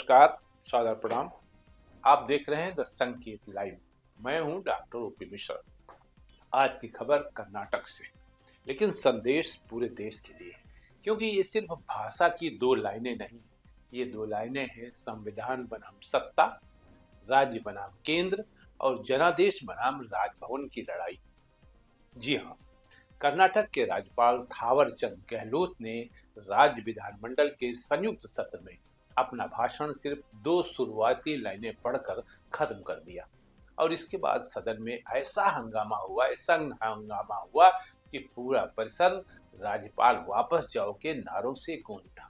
नमस्कार, सादर प्रणाम। आप देख रहे हैं द संकेत लाइव। मैं हूं डॉक्टर ओपी मिश्रा। आज की खबर कर्नाटक से, लेकिन संदेश पूरे देश के लिए है, क्योंकि ये सिर्फ भाषा की दो लाइनें नहीं, ये दो लाइनें हैं संविधान बनाम सत्ता, राज्य बनाम केंद्र और जनादेश बनाम राजभवन की लड़ाई। जी हाँ, कर्नाटक के राज्यपाल थावरचंद गहलोत ने राज्य विधानमंडल के संयुक्त सत्र में अपना भाषण सिर्फ दो शुरुआती लाइनें पढ़कर खत्म कर दिया और इसके बाद सदन में ऐसा हंगामा हुआ कि पूरा परिसर राज्यपाल वापस जाओ के नारों से गूंज उठा।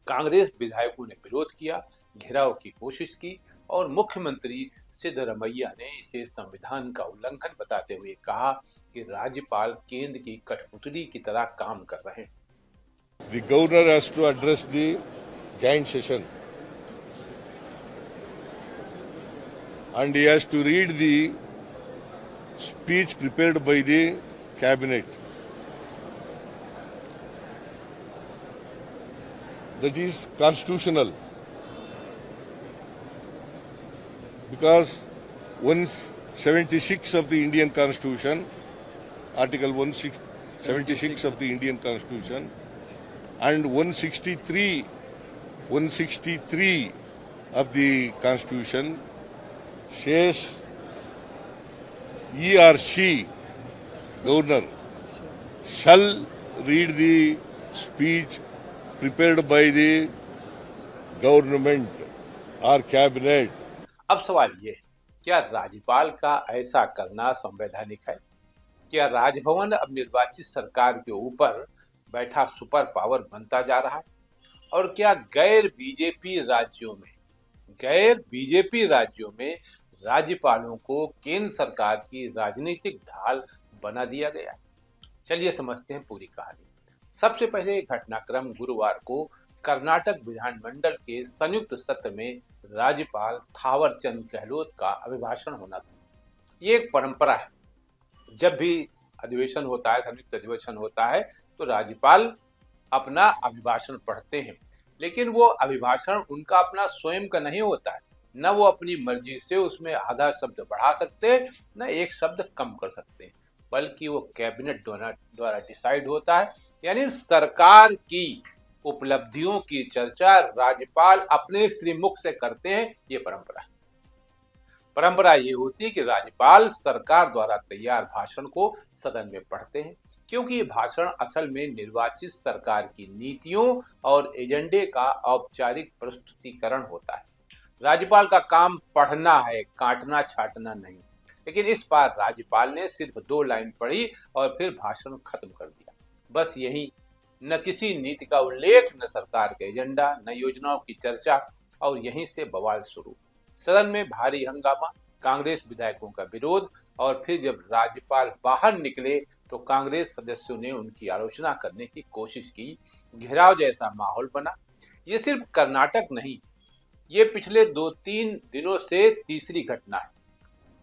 कांग्रेस विधायकों ने विरोध किया, घेराव की कोशिश की और मुख्यमंत्री सिद्धरमैया ने इसे संविधान का उल्लंघन बताते हुए कहा कि राज्यपाल केंद्र की कठपुतली की तरह काम कर रहे हैं। The governor has to address the joint session and he has to read the speech prepared by the cabinet. That is constitutional because 176 of the Indian Constitution, Article 176 of the Indian Constitution and 163 of the Constitution says he or she, governor, shall read the speech prepared by the government or cabinet. अब सवाल ये है, क्या राज्यपाल का ऐसा करना संवैधानिक है? क्या राजभवन अब निर्वाचित सरकार के ऊपर बैठा सुपर पावर बनता जा रहा है? और क्या गैर बीजेपी राज्यों में राज्यपालों को केंद्र सरकार की राजनीतिक ढाल बना दिया गया? चलिए समझते हैं पूरी कहानी। सबसे पहले घटनाक्रम गुरुवार को कर्नाटक विधानमंडल के संयुक्त सत्र में राज्यपाल थावरचंद गहलोत का अभिभाषण होना था। ये एक परंपरा है, जब भी अधिवेशन होता है, संयुक्त अधिवेशन होता है, तो राज्यपाल अपना अभिभाषण पढ़ते हैं, लेकिन वो अभिभाषण उनका अपना स्वयं का नहीं होता है। न वो अपनी मर्जी से उसमें आधा शब्द बढ़ा सकते हैं, न एक शब्द कम कर सकते हैं, बल्कि वो कैबिनेट द्वारा डिसाइड होता है। यानी सरकार की उपलब्धियों की चर्चा राज्यपाल अपने श्रीमुख से करते हैं। ये परंपरा ये होती है कि राज्यपाल सरकार द्वारा तैयार भाषण को सदन में पढ़ते हैं, क्योंकि ये भाषण असल में निर्वाचित सरकार की नीतियों और एजेंडे का औपचारिक प्रस्तुतिकरण होता है। राज्यपाल का काम पढ़ना है, काटना छाटना नहीं। लेकिन इस बार राज्यपाल ने सिर्फ दो लाइन पढ़ी और फिर भाषण खत्म कर दिया। बस यही, न किसी नीति का उल्लेख, न सरकार का एजेंडा, न योजनाओं की चर्चा, और यहीं से बवाल शुरू। सदन में भारी हंगामा, कांग्रेस विधायकों का विरोध, और फिर जब राज्यपाल बाहर निकले तो कांग्रेस सदस्यों ने उनकी आलोचना करने की कोशिश की। घेराव जैसा माहौल बना। ये सिर्फ कर्नाटक नहीं, ये पिछले 2-3 दिनों से तीसरी घटना है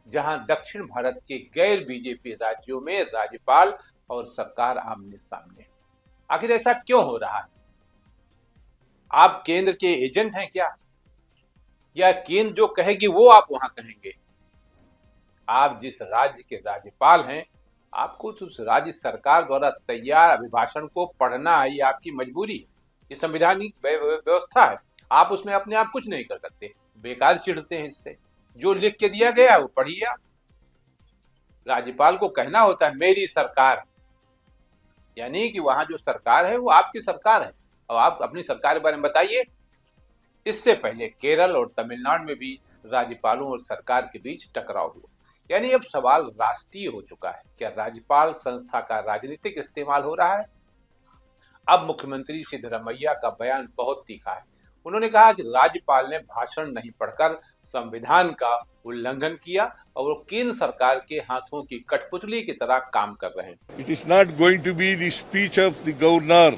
जहां दक्षिण भारत के गैर बीजेपी राज्यों में राज्यपाल और सरकार आमने सामने। आखिर ऐसा क्यों हो रहा है? आप केंद्र के एजेंट हैं क्या? या केंद्र जो कहेगी वो आप वहां कहेंगे? आप जिस राज्य के राज्यपाल हैं, आपको तो उस राज्य सरकार द्वारा तैयार अभिभाषण को पढ़ना है, ये आपकी मजबूरी है, ये संवैधानिक व्यवस्था है। आप उसमें अपने आप कुछ नहीं कर सकते। बेकार चिढ़ते हैं इससे। जो लिख के दिया गया है वो पढ़िए आप। राज्यपाल को कहना होता है मेरी सरकार, यानी कि वहां जो सरकार है वो आपकी सरकार है और आप अपनी सरकार के बारे में बताइए। इससे पहले केरल और तमिलनाडु में भी राज्यपालों और सरकार के बीच टकराव हुआ। यानी अब सवाल राष्ट्रीय हो चुका है। क्या राज्यपाल संस्था का राजनीतिक इस्तेमाल हो रहा है? अब मुख्यमंत्री सिद्धरमैया का बयान बहुत तीखा है। उन्होंने कहा कि राज्यपाल ने भाषण नहीं पढ़कर संविधान का उल्लंघन किया और वो केंद्र सरकार के हाथों की कठपुतली की तरह काम कर रहे हैं। It is not going to be the speech of the governor.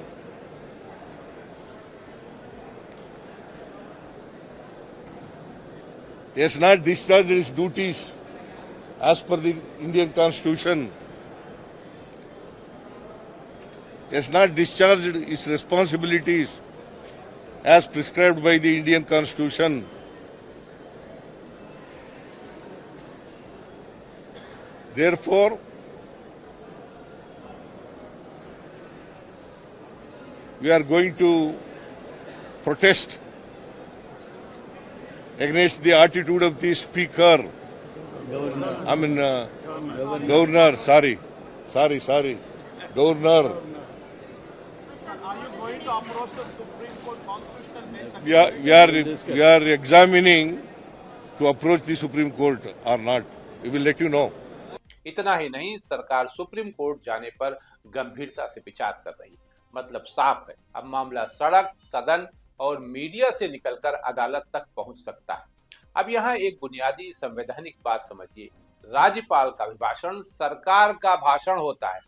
He has not discharged his duties as per the Indian Constitution. He has not discharged his responsibilities as prescribed by the Indian Constitution. Therefore, we are going to protest against the attitude of the Speaker. Governor, sorry. Governor. Are you going to approach the Supreme Court constitutional bench? We are examining to approach the Supreme Court or not. We will let you know. इतना ही नहीं, सरकार supreme court जाने पर गंभीरता से विचार कर रही है। मतलब साफ है, अब मामला सड़क, सदन और मीडिया से निकलकर अदालत तक पहुंच सकता है। अब यहाँ एक बुनियादी संवैधानिक बात समझिए, राज्यपाल का अभिभाषण सरकार का भाषण होता है।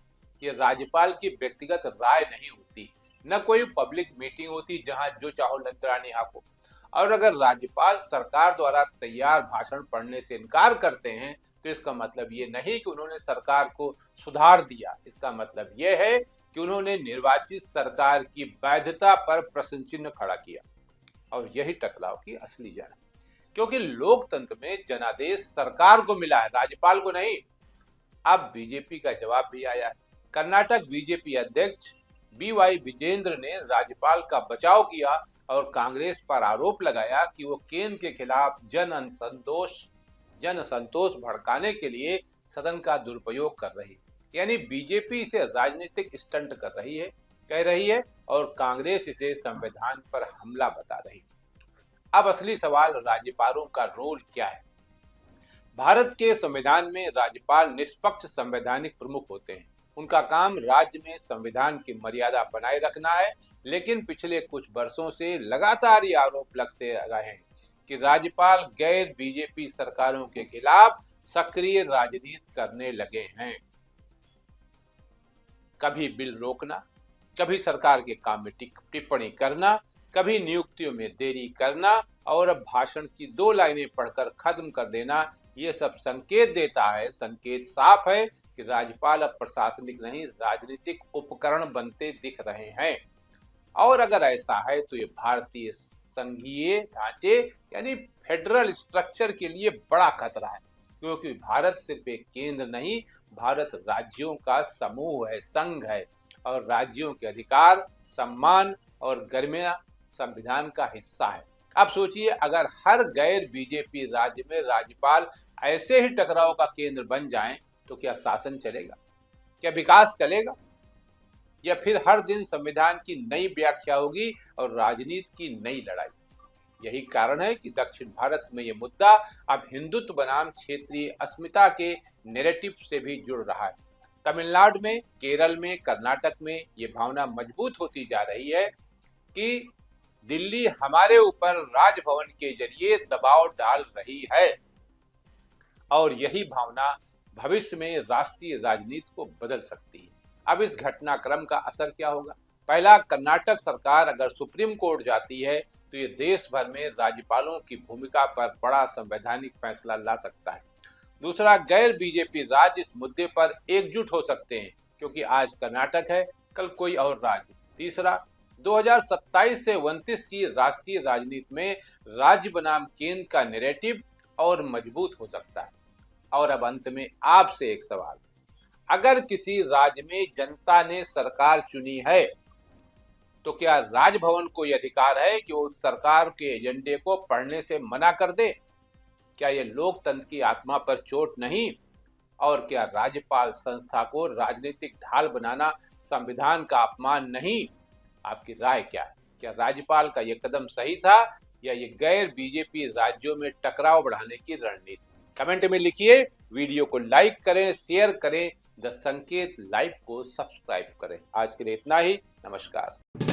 ये राज्यपाल की व्यक्तिगत राय नहीं होती, न कोई पब्लिक मीटिंग होती जहां जो चाहो लंतरानी हाको। और अगर राज्यपाल सरकार द्वारा तैयार भाषण पढ़ने से इनकार करते हैं तो इसका मतलब ये नहीं कि उन्होंने सरकार को सुधार दिया, इसका मतलब ये है कि उन्होंने निर्वाचित सरकार की वैधता पर प्रश्न चिन्ह खड़ा किया। और यही टकराव की असली जड़ है, क्योंकि लोकतंत्र में जनादेश सरकार को मिला है, राज्यपाल को नहीं। अब बीजेपी का जवाब भी आया है। कर्नाटक बीजेपी अध्यक्ष BY विजेंद्र ने राज्यपाल का बचाव किया और कांग्रेस पर आरोप लगाया कि वो केंद्र के खिलाफ जन संतोष भड़काने के लिए सदन का दुरुपयोग कर रही है। यानी बीजेपी इसे राजनीतिक स्टंट कह रही है और कांग्रेस इसे संविधान पर हमला बता रही है। अब असली सवाल, राज्यपालों का रोल क्या है? भारत के संविधान में राज्यपाल निष्पक्ष संवैधानिक प्रमुख होते हैं। उनका काम राज्य में संविधान की मर्यादा बनाए रखना है। लेकिन पिछले कुछ वर्षों से लगातार ये आरोप लगते रहे हैं कि राज्यपाल गैर बीजेपी सरकारों के खिलाफ सक्रिय राजनीति करने लगे हैं। कभी बिल रोकना, कभी सरकार के काम में टिप्पणी करना, कभी नियुक्तियों में देरी करना और अब भाषण की 2 लाइनें पढ़कर खत्म कर देना। ये सब संकेत साफ है कि राज्यपाल अब प्रशासनिक नहीं, राजनीतिक उपकरण बनते दिख रहे हैं। और अगर ऐसा है तो ये भारतीय संघीय ढांचे यानी फेडरल स्ट्रक्चर के लिए बड़ा खतरा है, क्योंकि भारत सिर्फ एक केंद्र नहीं, भारत राज्यों का समूह है, संघ है, और राज्यों के अधिकार, सम्मान और गरिमा संविधान का हिस्सा है। अब सोचिए, अगर हर गैर बीजेपी राज्य में राज्यपाल ऐसे ही टकराव का केंद्र बन जाएं तो क्या शासन चलेगा? क्या विकास चलेगा? या फिर हर दिन संविधान की नई व्याख्या होगी और राजनीति की नई लड़ाई? यही कारण है कि दक्षिण भारत में यह मुद्दा अब हिंदुत्व बनाम क्षेत्रीय अस्मिता के नैरेटिव से भी जुड़ रहा है। तमिलनाडु में, केरल में, कर्नाटक में ये भावना मजबूत होती जा रही है कि दिल्ली हमारे ऊपर राजभवन के जरिए दबाव डाल रही है, और यही भावना भविष्य में राष्ट्रीय राजनीति को बदल सकती है। अब इस घटनाक्रम का असर क्या होगा? पहला, कर्नाटक सरकार अगर सुप्रीम कोर्ट जाती है तो ये देश भर में राज्यपालों की भूमिका पर बड़ा संवैधानिक फैसला ला सकता है। दूसरा, गैर बीजेपी राज्य इस मुद्दे पर एकजुट हो सकते हैं, क्योंकि आज कर्नाटक है, कल कोई और राज्य। तीसरा, 2027 से 29 की राष्ट्रीय राजनीति में राज्य बनाम केंद्र का नैरेटिव और मजबूत हो सकता है। और अब अंत में आपसे एक सवाल, अगर किसी राज्य में जनता ने सरकार चुनी है तो क्या राजभवन को यह अधिकार है कि वो उस सरकार के एजेंडे को पढ़ने से मना कर दे? क्या ये लोकतंत्र की आत्मा पर चोट नहीं? और क्या राज्यपाल संस्था को राजनीतिक ढाल बनाना संविधान का अपमान नहीं? आपकी राय क्या है? क्या राज्यपाल का यह कदम सही था या ये गैर बीजेपी राज्यों में टकराव बढ़ाने की रणनीति? कमेंट में लिखिए। वीडियो को लाइक करें, शेयर करें, द संकेत लाइव को सब्सक्राइब करें। आज के लिए इतना ही। नमस्कार।